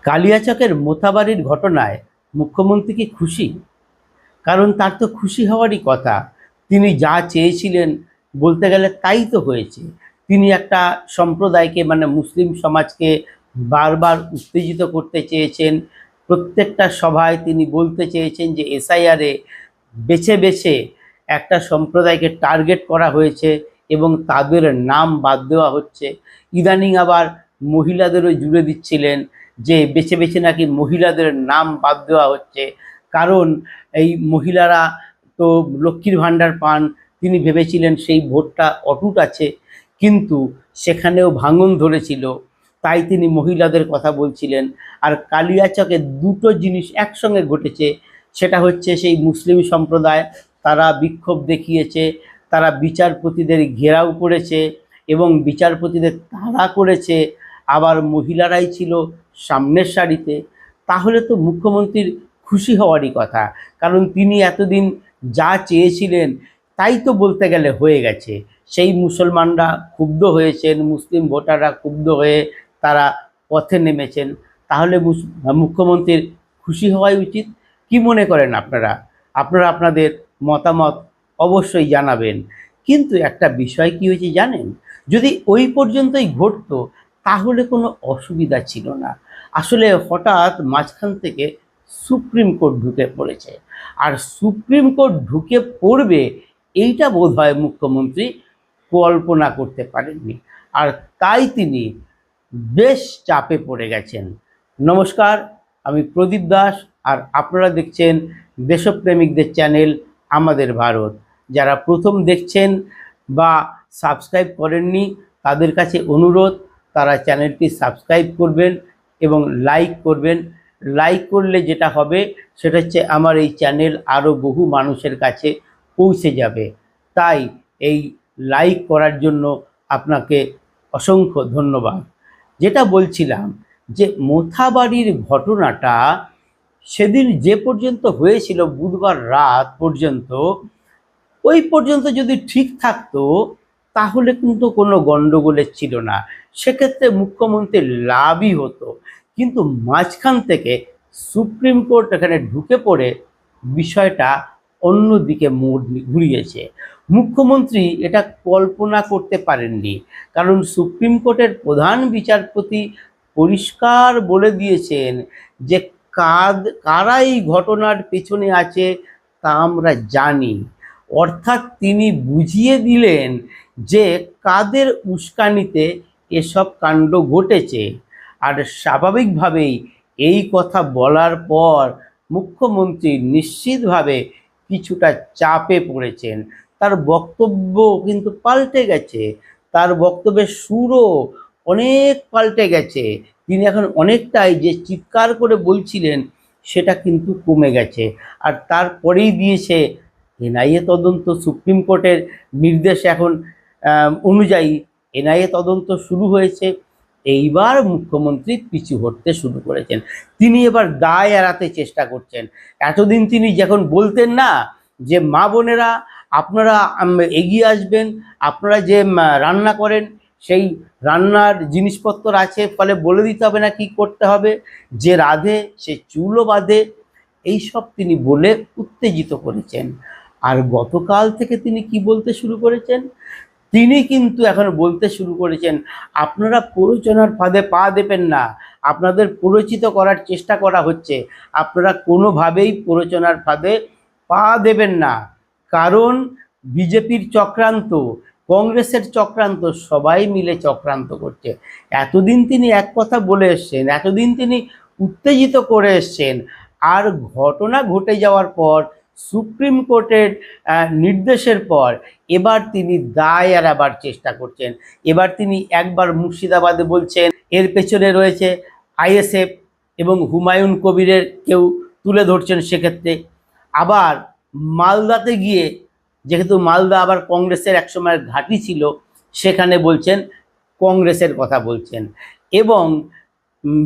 কালিয়াচকের মোথাবাড়ির ঘটনায় মুখ্যমন্ত্রী কি খুশি? কারণ তার তো খুশি হওয়ারই কথা। তিনি যা চেয়েছিলেন বলতে গেলে তাই তো হয়েছে। তিনি একটা সম্প্রদায়কে মানে মুসলিম সমাজকে বারবার উত্তেজিত করতে চেয়েছেন। প্রত্যেকটা সভায় তিনি বলতে চেয়েছেন যে এসআইআরে বেছে বেছে একটা সম্প্রদায়কে টার্গেট করা হয়েছে এবং তাদের নাম বাদ দেওয়া হচ্ছে। ইদানিং আবার মহিলাদেরও জুড়ে দিচ্ছিলেন যে বেছে বেছে নাকি মহিলাদের নাম বাদ দেওয়া হচ্ছে, কারণ এই মহিলারা তো লক্ষ্মীর ভাণ্ডার পান। তিনি ভেবেছিলেন সেই ভোটটা অটুট আছে, কিন্তু সেখানেও ভাঙন ধরেছিল, তাই তিনি মহিলাদের কথা বলছিলেন। আর কালিয়াচকে দুটো জিনিস একসঙ্গে ঘটেছে, সেটা হচ্ছে সেই মুসলিম সম্প্রদায় তারা বিক্ষোভ দেখিয়েছে, তারা বিচারপতিদের ঘেরাও করেছে এবং বিচারপতিদের তাড়া করেছে, আবার মহিলারাই ছিল সামনের সারিতে। তাহলে তো মুখ্যমন্ত্রীর খুশি হওয়ারই কথা, কারণ তিনি এতদিন যা চেয়েছিলেন তাই তো বলতে গেলে হয়ে গেছে। সেই মুসলমানরা ক্ষুব্ধ হয়েছেন, মুসলিম ভোটাররা ক্ষুব্ধ হয়ে তারা পথে নেমেছেন। তাহলে মুখ্যমন্ত্রীর খুশি হওয়াই উচিত। কি মনে করেন আপনারা? আপনারা আপনাদের মতামত অবশ্যই জানাবেন। কিন্তু একটা বিষয় কি হয়েছে জানেন, যদি ওই পর্যন্তই ঘটতো তাহলে কোনো অসুবিধা ছিল না। আসলে হঠাৎ মাঝখান থেকে সুপ্রিম কোর্ট ঢুকে পড়েছে, আর সুপ্রিম কোর্ট ঢুকে পড়বে এইটা বোধহয় মুখ্যমন্ত্রী কল্পনা করতে পারেননি, আর তাই তিনি বেশ চাপে পড়ে গেছেন। নমস্কার, আমি প্রদীপ দাস, আর আপনারা দেখছেন দেশপ্রেমিকদের চ্যানেল আমাদের ভারত। যারা প্রথম দেখছেন বা সাবস্ক্রাইব করেননি তাদের কাছে অনুরোধ, তারা চ্যানেলটি সাবস্ক্রাইব করবেন এবং লাইক করবেন। লাইক করলে যেটা হবে সেটা হচ্ছে আমার এই চ্যানেল আরও বহু মানুষের কাছে পৌঁছে যাবে। তাই এই লাইক করার জন্য আপনাকে অসংখ্য ধন্যবাদ। যেটা বলছিলাম যে মোথাবাড়ির ঘটনাটা সেদিন যে পর্যন্ত হয়েছিল বুধবার রাত পর্যন্ত, ওই পর্যন্ত যদি ঠিক থাকতো তাহলে কিন্তু কোনো গণ্ডগোলের ছিল না, সেক্ষেত্রে মুখ্যমন্ত্রীর লাভই হতো। কিন্তু মাঝখান থেকে সুপ্রিম কোর্ট এখানে ঢুকে পড়ে বিষয়টা অন্যদিকে মোড় ঘুরিয়েছে। মুখ্যমন্ত্রী এটা কল্পনা করতে পারেননি, কারণ সুপ্রিম কোর্টের প্রধান বিচারপতি পরিষ্কার বলে দিয়েছেন যে কারা এই ঘটনার পেছনে আছে তা আমরা জানি। অর্থাৎ তিনি বুঝিয়ে দিলেন যে কাদের উস্কানিতে এসব কাণ্ড ঘটেছে। আর স্বাভাবিকভাবেই এই কথা বলার পর মুখ্যমন্ত্রী নিশ্চিতভাবে কিছুটা চাপে পড়েছেন। তার বক্তব্য কিন্তু পাল্টে গেছে, তার বক্তব্যের সুরও অনেক পাল্টে গেছে। তিনি এখন অনেকটাই যে চিৎকার করে বলছিলেন সেটা কিন্তু কমে গেছে। আর তারপরেই দিয়েছে এনআইএ তদন্ত। সুপ্রিম কোর্টের নির্দেশ এখন অনুযায়ী এনআইএ তদন্ত শুরু হয়েছে। এইবার মুখ্যমন্ত্রী পিছু হটতে শুরু করেছেন, তিনি এবার দায় এড়াতে চেষ্টা করছেন। এতদিন তিনি যখন বলতেন না যে মা বোনেরা আপনারা এগিয়ে আসবেন, আপনারা যে রান্না করেন সেই রান্নার জিনিসপত্র আছে, ফলে বলে দিতে হবে না কি করতে হবে, যে রাঁধে সে চুলও বাঁধে, এইসব তিনি বলে উত্তেজিত করেছেন। আর গতকাল থেকে তিনি কি বলতে শুরু করেছেন, তিনি কিন্তু এখন বলতে শুরু করেছেন আপনারা প্ররোচনার ফাঁদে পা দেবেন না, আপনাদের প্ররোচিত করার চেষ্টা করা হচ্ছে, আপনারা কোনোভাবেই প্ররোচনার ফাঁদে পা দেবেন না। কারণ বিজেপির চক্রান্ত, কংগ্রেসের চক্রান্ত, সবাই মিলে চক্রান্ত করছে। এতদিন তিনি এক কথা বলে এসছেন, এতদিন তিনি উত্তেজিত করে এসছেন, আর ঘটনা ঘটে যাওয়ার পর সুপ্রিম কোর্টের নির্দেশের পর এবার তিনি দায় এড়াবার চেষ্টা করছেন। এবার তিনি একবার মুর্শিদাবাদে বলছেন এর পেছনে রয়েছে আইএসএফ এবং হুমায়ুন কবিরের কেউ তুলে ধরছেন সেক্ষেত্রে। আবার মালদাতে গিয়ে, যেহেতু মালদা আবার কংগ্রেসের একসময়ের ঘাঁটি ছিল, সেখানে বলছেন কংগ্রেসের কথা বলছেন, এবং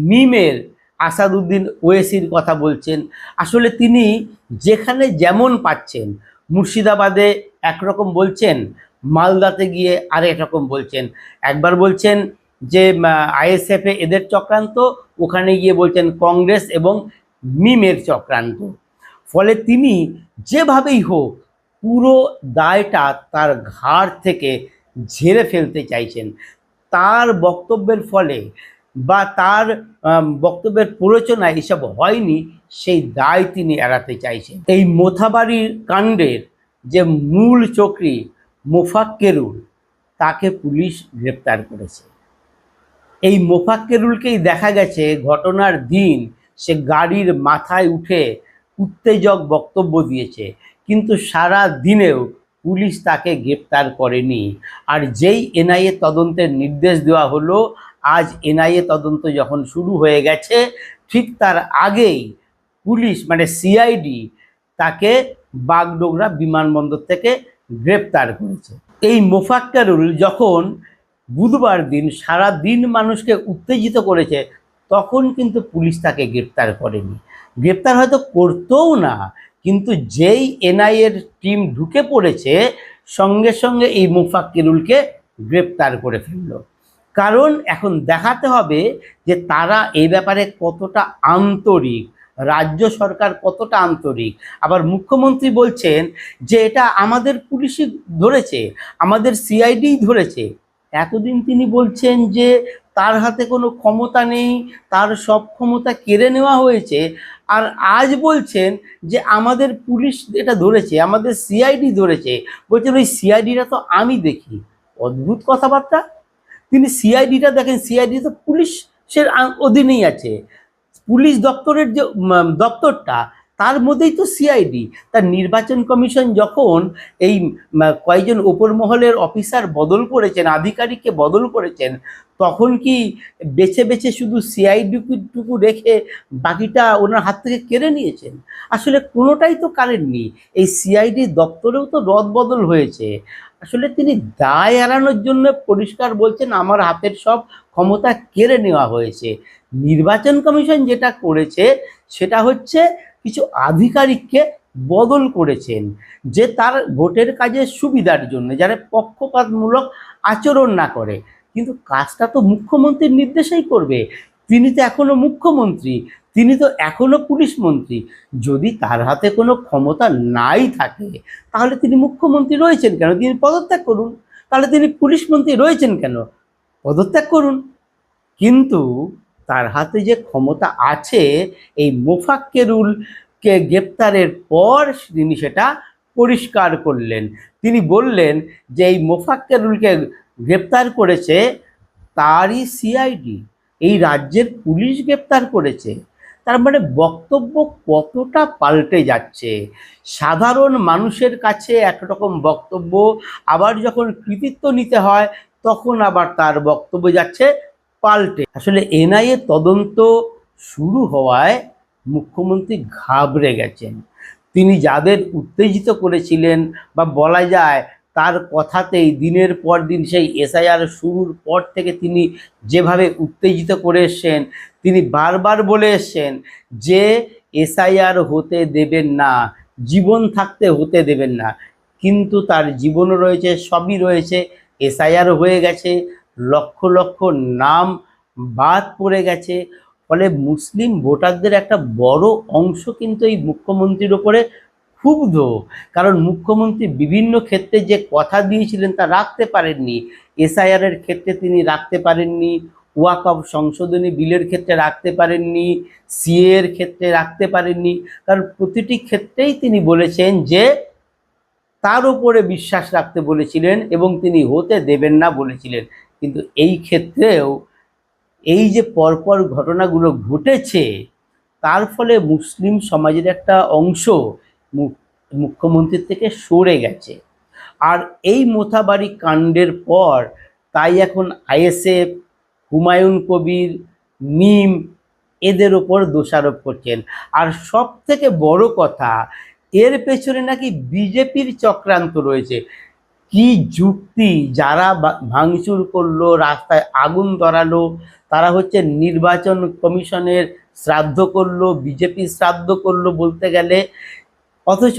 মিমের আসাদুদ্দিন ওয়েসির কথা বলছেন। আসলে তিনি যেখানে যেমন পাচ্ছেন, মুর্শিদাবাদে একরকম বলছেন, মালদাতে গিয়ে আরেক রকম বলছেন। একবার বলছেন যে ISF এদের চক্রান্ত, ওখানে গিয়ে বলছেন কংগ্রেস এবং মিমের চক্রান্ত। ফলে তিনি যেভাবেই হোক পুরো দায়টা তার ঘাড় থেকে ঝেড়ে ফেলতে চাইছেন। তার বক্তব্যের ফলে বা তার বক্তব্যের প্ররোচনায় এসব হয়নি, সেই দায় তিনি এড়াতে চাইছেন। এই মোথাবাড়ির কাণ্ডের যে মূল চক্রী মোফাক্কেরুল, তাকে পুলিশ গ্রেপ্তার করেছে। এই মোফাক্কেরুলকেই দেখা গেছে ঘটনার দিন সে গাড়ির মাথায় উঠে উত্তেজক বক্তব্য দিয়েছে, কিন্তু সারা দিনেও পুলিশ তাকে গ্রেপ্তার করেনি। আর যেই NIA তদন্তের নির্দেশ দেওয়া হলো, আজ NIA তদন্ত যখন শুরু হয়ে গেছে, ঠিক তার আগেই পুলিশ মানে CID তাকে বাগডোগরা বিমানবন্দর থেকে গ্রেপ্তার করেছে। এই মোফাক্কেরুল যখন বুধবার দিন সারা দিন মানুষকে উত্তেজিত করেছে, তখন কিন্তু পুলিশ তাকে গ্রেপ্তার করেনি। গ্রেপ্তার হয়তো করতেও না, কিন্তু যেই NIA-র টিম ঢুকে পড়েছে, সঙ্গে সঙ্গে এই মোফাক্কেরুলকে গ্রেপ্তার করে ফেলল। কারণ এখন দেখাতে হবে যে তারা এই ব্যাপারে কতটা আন্তরিক, রাজ্য সরকার কতটা আন্তরিক। আবার মুখ্যমন্ত্রী বলছেন যে এটা আমাদের পুলিশই ধরেছে, আমাদের CID ধরেছে। এতদিন তিনি বলছেন যে তার হাতে কোনো ক্ষমতা নেই, তার সব ক্ষমতা কেড়ে নেওয়া হয়েছে, আর আজ বলছেন যে আমাদের পুলিশ এটা ধরেছে, আমাদের CID ধরেছে। বলছেন ওই CIDটা তো আমি দেখি। অদ্ভুত কথাবার্তা। তিনি CIDটা দেখেন, CID তো পুলিশের অধীনেই আছে। পুলিশ দপ্তরের যে দপ্তরটা, তার মধ্যেই তো CID। তার নির্বাচন কমিশন যখন এই কয়েকজন ওপর মহলের অফিসার বদল করেছেন, আধিকারিককে বদল করেছেন, তখন কি বেছে বেছে শুধু CID-টুকু রেখে বাকিটা ওনার হাত থেকে কেড়ে নিয়েছেন? আসলে কোনোটাই তো কারেননি। এই CID দপ্তরেও তো রদবদল হয়েছে। আসলে তিনি দায় এড়ানোর জন্য পরিষ্কার বলছেন আমার হাতের সব ক্ষমতা কেড়ে নেওয়া হয়েছে। নির্বাচন কমিশন যেটা করেছে সেটা হচ্ছে কিছু আধিকারিককে বদল করেছেন, যে তার ভোটের কাজের সুবিধার জন্য, যারা পক্ষপাতমূলক আচরণ না করে। কিন্তু কাজটা তো মুখ্যমন্ত্রীর নির্দেশেই করবে। তিনি তো এখনো মুখ্যমন্ত্রী, তিনি তো এখনো পুলিশ মন্ত্রী। যদি তার হাতে কোনো ক্ষমতা নাই থাকে, তাহলে তিনি মুখ্যমন্ত্রী রয়েছেন কেন? তিনি পদত্যাগ করুন। তাহলে তিনি পুলিশ মন্ত্রী রয়েছেন কেন? পদত্যাগ করুন। কিন্তু তার হাতে যে ক্ষমতা আছে, এই মোফাক্কেরুলকে গ্রেপ্তারের পর তিনি সেটা পরিষ্কার করলেন। তিনি বললেন যে এই মোফাক্কেরুলকে গ্রেপ্তার করেছে তারই CID, এই রাজ্যের পুলিশ গ্রেপ্তার করেছে। তার মানে বক্তব্য কতটা পাল্টে যাচ্ছে। সাধারণ মানুষের কাছে একরকম বক্তব্য, আবার যখন কৃতিত্ব নিতে হয় তখন আবার তার বক্তব্য যাচ্ছে পাল্টে। আসলে NIA তদন্ত শুরু হওয়ায় মুখ্যমন্ত্রী ঘাবড়ে গেছেন। তিনি যাদের উত্তেজিত করেছিলেন, বা বলা যায় তার কথাতেই দিনের পর দিন সেই SIR শুরুর পর থেকে তিনি যেভাবে উত্তেজিত করে এসছেন, তিনি বারবার বলে এসছেন যে SIR হতে দেবেন না, জীবন থাকতে হতে দেবেন না। কিন্তু তার জীবনও রয়েছে, সবই রয়েছে। SIR হয়ে গেছে, লক্ষ লক্ষ নাম বাদ পড়ে গেছে। ফলে মুসলিম ভোটারদের একটা বড় অংশ কিন্তু এই মুখ্যমন্ত্রীর ওপরে ক্ষুব্ধ। কারণ মুখ্যমন্ত্রী বিভিন্ন ক্ষেত্রে যে কথা দিয়েছিলেন তা রাখতে পারেননি। SIR-এর ক্ষেত্রে তিনি রাখতে পারেননি, ওয়াকফ সংশোধনী বিলের ক্ষেত্রে রাখতে পারেননি, CA-এর ক্ষেত্রে রাখতে পারেননি। কারণ প্রতিটি ক্ষেত্রেই তিনি বলেছেন যে তার উপরে বিশ্বাস রাখতে বলেছিলেন এবং তিনি হতে দেবেন না বলেছিলেন। কিন্তু এই ক্ষেত্রেও এই যে পরপর ঘটনাগুলো ঘটেছে, তার ফলে মুসলিম সমাজের একটা অংশ মুখ্যমন্ত্রীর থেকে সরে গেছে। আর এই মোথাবাড়ি কাণ্ডের পর তাই এখন ISF, হুমায়ুন কবির, মিম এদের ওপর দোষারোপ করছেন। আর সব থেকে বড় কথা, এর পেছনে নাকি বিজেপির চক্রান্ত রয়েছে। কি যুক্তি! যারা ভাঙচুর করলো, রাস্তায় আগুন ধরালো, তারা হচ্ছে নির্বাচন কমিশনের শ্রাদ্ধ করলো, বিজেপি শ্রাদ্ধ করলো বলতে গেলে। অথচ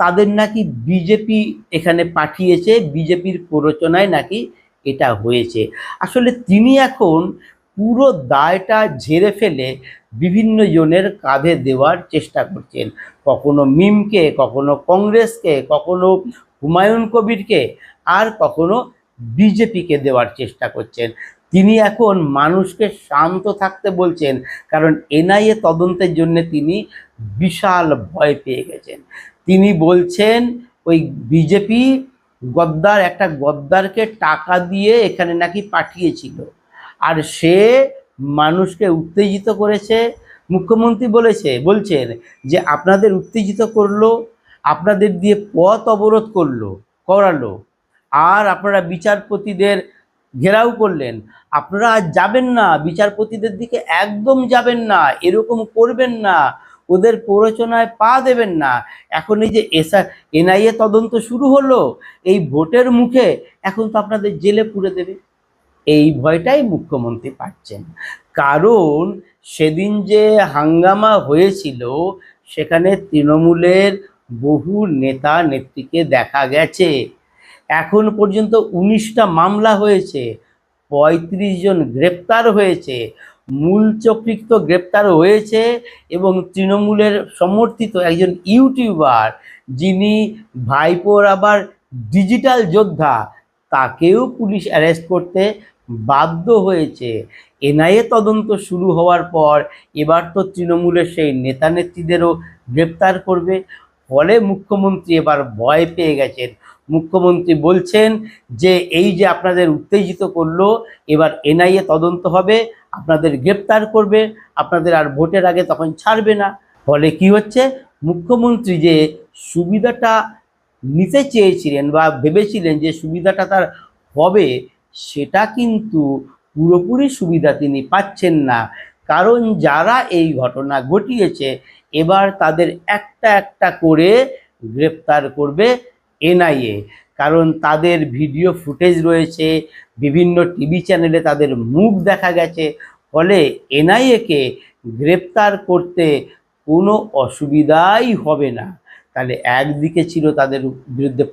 তাদের নাকি বিজেপি এখানে পাঠিয়েছে, বিজেপির প্ররোচনায় নাকি এটা হয়েছে। আসলে তিনি এখন পুরো দায়টা ঝেড়ে ফেলে বিভিন্ন জনের কাঁধে দেওয়ার চেষ্টা করছেন, কখনো মিমকে, কখনো কংগ্রেসকে, কখনো হুমায়ুন কবিরকে, আর কখনো বিজেপিকে দেওয়ার চেষ্টা করছেন। তিনি এখন মানুষকে শান্ত থাকতে বলছেন, কারণ এনআইএ তদন্তের জন্য তিনি বিশাল ভয় পেয়ে গেছেন। তিনি বলছেন ওই বিজেপি একটা গদ্দারকে টাকা দিয়ে এখানে নাকি পাঠিয়েছিল, আর সে মানুষকে উত্তেজিত করেছে। মুখ্যমন্ত্রী বলছেন যে আপনাদের উত্তেজিত করলো, আপনাদের দিয়ে পথ অবরোধ করালো, আর আপনারা বিচারপতিদের ঘেরাও করলেন। আপনারা আজ যাবেন না, বিচারপতিদের দিকে একদম যাবেন না, এরকম করবেন না, ওদের প্ররোচনায় পা দেবেন না। এখন এই যে এনআইএ তদন্ত শুরু হলো, এই ভোটের মুখে এখন তো আপনাদের জেলে পুরে দেবে, এই ভয়টাই মুখ্যমন্ত্রী পাচ্ছেন। কারণ সেদিন যে হাঙ্গামা হয়েছিল, সেখানে তৃণমূলের বহু নেতা নেত্রীকে দেখা গেছে। এখন পর্যন্ত 19টা মামলা হয়েছে, 35 জন গ্রেপ্তার হয়েছে, মূল চক্রিত গ্রেপ্তার হয়েছে, এবং তৃণমূলের সমর্থিত একজন ইউটিউবার, যিনি ভাইপোর আবার ডিজিটাল যোদ্ধা, তাকেও পুলিশ অ্যারেস্ট করতে বাধ্য হয়েছে। এনআইএ তদন্ত শুরু হওয়ার পর এবার তো তৃণমূলের সেই নেতা নেত্রীদেরও গ্রেপ্তার করবে। ফলে মুখ্যমন্ত্রী এবার ভয় পেয়ে গেছেন। মুখ্যমন্ত্রী বলছেন যে এই যে আপনাদের উত্তেজিত করলো, এবার এনআইএ তদন্ত হবে, আপনাদের গ্রেপ্তার করবে, আপনাদের আর ভোটের আগে তখন ছাড়বে না। ফলে কি হচ্ছে, মুখ্যমন্ত্রী যে সুবিধাটা নিতে চেয়েছিলেন বা ভেবেছিলেন যে সুবিধাটা তার হবে, সেটা কিন্তু পুরোপুরি সুবিধা তিনি পাচ্ছেন না। কারণ যারা এই ঘটনা ঘটিয়েছে, এবার তাদের একটা একটা করে গ্রেপ্তার করবে এনআইএ। কারণ তাদের ভিডিও ফুটেজ রয়েছে, বিভিন্ন টিভি চ্যানেলে তাদের মুখ দেখা গেছে। ফলে এনআইএকে গ্রেপ্তার করতে কোনো অসুবিধাই হবে না। তাহলে একদিকে ছিল তাদের বিরুদ্ধে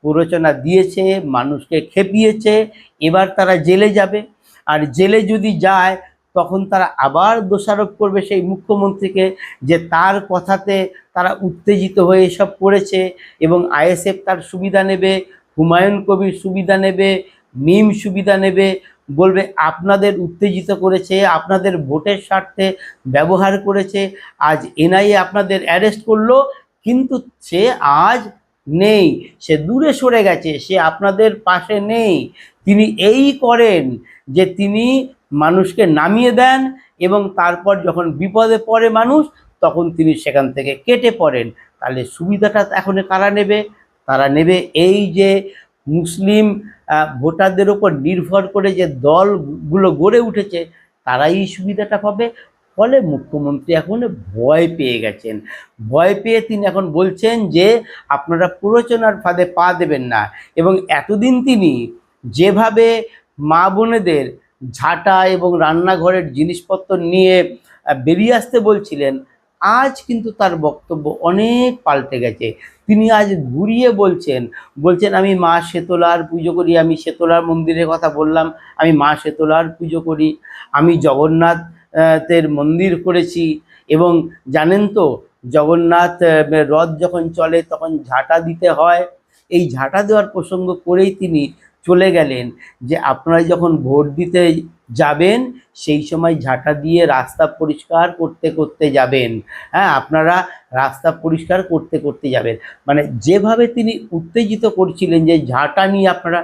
প্ররোচনা দিয়েছে, মানুষকে খেপিয়েছে, এবার তারা জেলে যাবে। আর জেলে যদি যায়, তখন তারা আবার দোষারোপ করবে সেই মুখ্যমন্ত্রীকে যে তার কথাতে তারা উত্তেজিত হয়ে এসব করেছে, এবং আইএসএফ তার সুবিধা নেবে, হুমায়ুন কবির সুবিধা নেবে, মিম সুবিধা নেবে, বলবে আপনাদের উত্তেজিত করেছে, আপনাদের ভোটের স্বার্থে ব্যবহার করেছে, আজ এনআইএ আপনাদের অ্যারেস্ট করলো, কিন্তু সে আজ নেই, সে দূরে সরে গেছে, সে আপনাদের পাশে নেই। তিনি এই করেন যে তিনি মানুষকে নামিয়ে দেন, এবং তারপর যখন বিপদে পড়ে মানুষ, তখন তিনি সেখান থেকে কেটে পড়েন। তাহলে সুবিধাটা এখন কারা নেবে? তারা নেবে এই যে মুসলিম ভোটারদের ওপর নির্ভর করে যে দলগুলো গড়ে উঠেছে, তারাই এই সুবিধাটা পাবে। ফলে মুখ্যমন্ত্রী এখন ভয় পেয়ে গেছেন। ভয় পেয়ে তিনি এখন বলছেন যে আপনারা প্ররোচনার ফাঁদে পা দেবেন না। এবং এতদিন তিনি যেভাবে মা বোনেদের ঝাঁটা এবং রান্নাঘরের জিনিসপত্র নিয়ে বেরিয়ে আসতে বলছিলেন, আজ কিন্তু তার বক্তব্য অনেক পাল্টে গেছে। তিনি আজ ঘুরিয়ে বলছেন আমি মা শেতলার পুজো করি, আমি শেতলার মন্দিরের কথা বললাম, আমি মা শেতলার পুজো করি, আমি জগন্নাথের মন্দির করেছি, এবং জানেন তো জগন্নাথ রথ যখন চলে তখন ঝাঁটা দিতে হয়। এই ঝাঁটা দেওয়ার প্রসঙ্গ করেই তিনি চলে গেলেন যে আপনারা যখন ভোট দিতে যাবেন, সেই সময় ঝাঁটা দিয়ে রাস্তা পরিষ্কার করতে করতে যাবেন। হ্যাঁ, আপনারা রাস্তা পরিষ্কার করতে করতে যাবেন। মানে যেভাবে তিনি উত্তেজিত করছিলেন যে ঝাঁটা নিয়ে আপনারা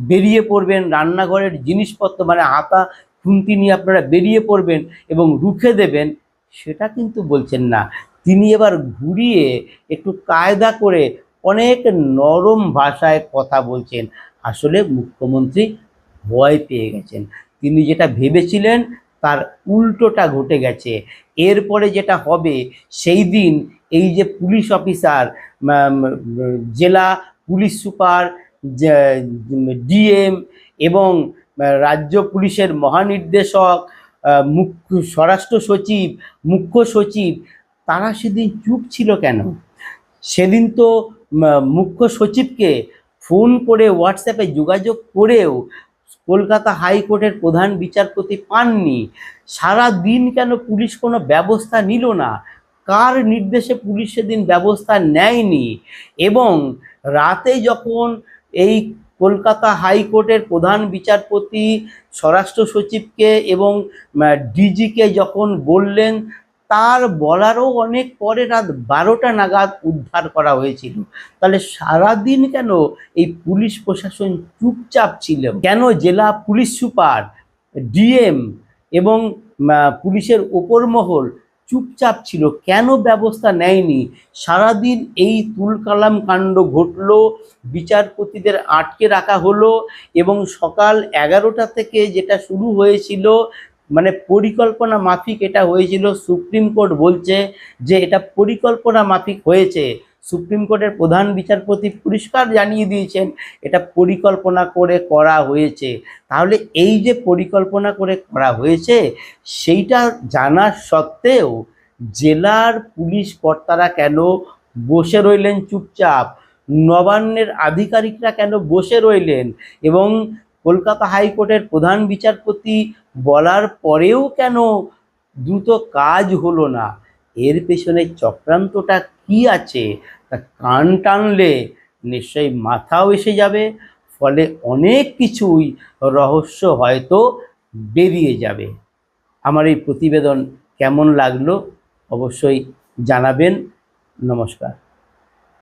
বেরিয়ে পড়বেন, রান্নাঘরের জিনিসপত্র মানে হাতা খুন্তি নিয়ে আপনারা বেরিয়ে পড়বেন এবং রুখে দেবেন, সেটা কিন্তু বলছেন না। তিনি এবার ঘুরিয়ে একটু কায়দা করে অনেক নরম ভাষায় কথা বলছেন। আসলে মুখ্যমন্ত্রী ভয় পেয়ে গেছেন। তিনি যেটা ভেবেছিলেন তার উল্টোটা ঘটে গেছে। এরপরে যেটা হবে, সেই দিন এই যে পুলিশ অফিসার, জেলা পুলিশ সুপার, ডিএম এবং রাজ্য পুলিশের মহানির্দেশক, স্বরাষ্ট্র সচিব, মুখ্য সচিব, তারা সেদিন চুপ ছিল কেন? সেদিন তো মুখ্য সচিবকে ফোন করে হোয়াটসঅ্যাপে যোগাযোগ করেও কলকাতা হাইকোর্টের প্রধান বিচারপতি পাননি। সারা দিন কেন পুলিশ কোনো ব্যবস্থা নিল না? কার নির্দেশে পুলিশ সেদিন ব্যবস্থা নেয়নি? এবং রাতে যখন এই কলকাতা হাইকোর্টের প্রধান বিচারপতি স্বরাষ্ট্র সচিবকে এবং ডিজিকে যখন বললেন, তার বলারও অনেক পরে রাত 12টা নাগাদ উদ্ধার করা হয়েছিল। তাহলে সারাদিন কেন এই পুলিশ প্রশাসন চুপচাপ ছিল? কেন জেলা পুলিশ সুপার, ডিএম এবং পুলিশের ওপর মহল চুপচাপ ছিল? কেন ব্যবস্থা নেয়নি? সারাদিন এই তুলকালাম কাণ্ড ঘটলো, বিচারপতিদের আটকে রাখা হলো, এবং সকাল 11টা থেকে যেটা শুরু হয়েছিল, মানে পরিকল্পনা মাফিক এটা হয়েছিল। সুপ্রিম কোর্ট বলছে যে এটা পরিকল্পনা মাফিক হয়েছে। সুপ্রিম কোর্টের প্রধান বিচারপতি পরিষ্কার জানিয়ে দিয়েছেন এটা পরিকল্পনা করে করা হয়েছে। তাহলে এই যে পরিকল্পনা করে করা হয়েছে, সেইটা জানা সত্ত্বেও জেলার পুলিশ কর্তারা কেন বসে রইলেন চুপচাপ? নবান্নের আধিকারিকরা কেন বসে রইলেন? এবং কলকাতা হাইকোর্টের প্রধান বিচারপতি বলার পরেও কেন দ্রুত কাজ হলো না? এর পেছনে চক্রান্তটা কি আছে? তা কান টানলে নিশ্চয়ই মাথাও এসে যাবে, ফলে অনেক কিছুই রহস্য হয়তো বেরিয়ে যাবে। আমার এই প্রতিবেদন কেমন লাগলো অবশ্যই জানাবেন। নমস্কার।